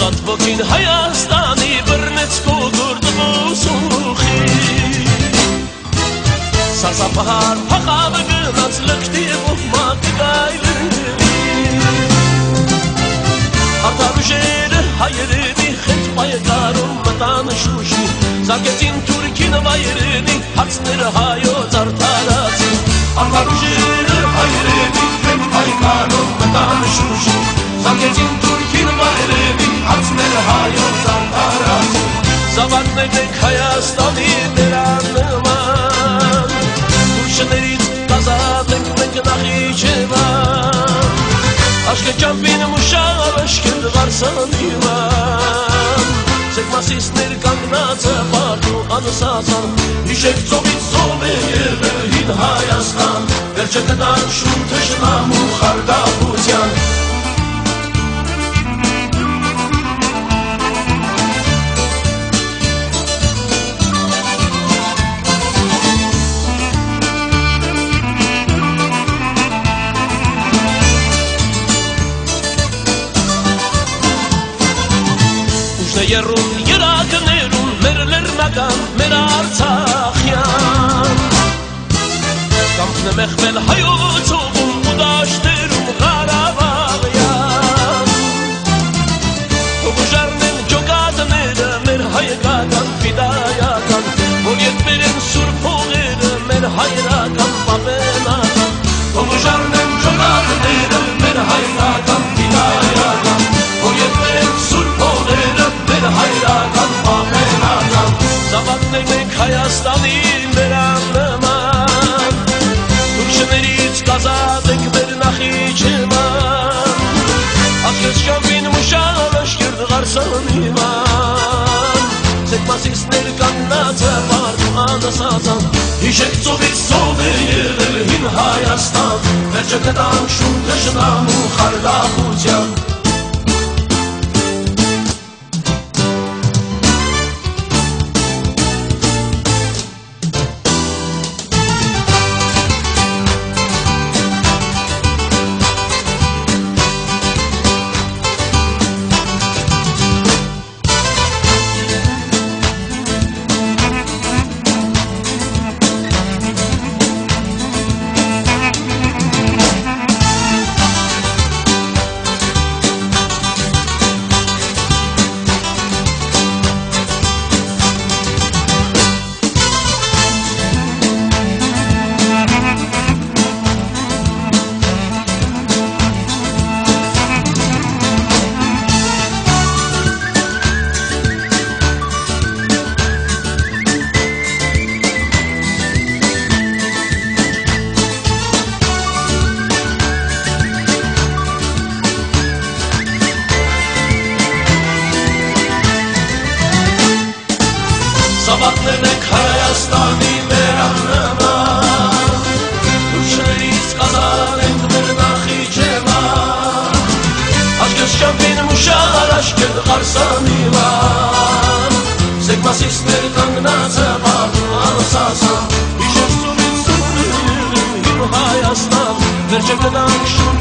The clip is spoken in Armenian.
Ազատ ոգին Հայաստանի բռնեց կողորդ ոսուխի Սարսափահար փախավ գնաց լկտի ով մատի գայլի Արդար ուժերը հայերենի խենթ պայեկարում մտան շուշի Զարկեցին թուրքին վայերենի հարցները հայոց արդարացին Արդար ուժերը հայերենի խենթ պայեկարում մտան շուշի Զարկեցին թուրքին վայերենի հարցները հայոց արդարացին Զավակներն ենք Հայաստանի նրան նման Ուրշներից կազատ ենք մենք Նախիջևան Աշկե ճամպին մուշար աշկել Ղարսանիվան Սեգմասիստներ կանգնացը պարդու անսազան Հիշեք ծովից ծով է եղել հին Հայաստան Վերջը կտան շուն թշնամ ու խարդապության Երուն երակներուն մեր լեռնական, մեր արցախյան Կամքն է մեղվել հայոց ողում ու դաշտերում Ղարաբաղյան Հոգուժարն են ջոգատները մեր հայկական ֆիդայական Որ երբեր են սուրբ հողերը մեր հայրական պապենական Հոգուժարն են ջոգատները մեր հայկական ֆիդայական Որ երբեր են սուրբ հողերը մեր հայրական պապենական Զավակներն ենք Հայաստանի նրան նման Թուրքներից կազատ ենք մեր Նախիջևան Աշկես ճամպին մուշար աշկերտ Ղարսանիվան Սեգմասիստներ կանգնացը պարդու անսազան Հիշեք ծովից ծով է եղել հին Հայաստան Վերջը կտան շուն թշնամ ու խարդապության Զավակներն ենք Հայաստանի նրան նման Ուրշներից կազատ ենք մեր Նախիջևան Աշկես ճամպին մուշար աշկել Ղարսանիվան Սեգմասիստներ կանգնացը պարդու անսազան Հիշեք ծովից ծով է եղել հին Հայաստան Վերջը կտանք շուն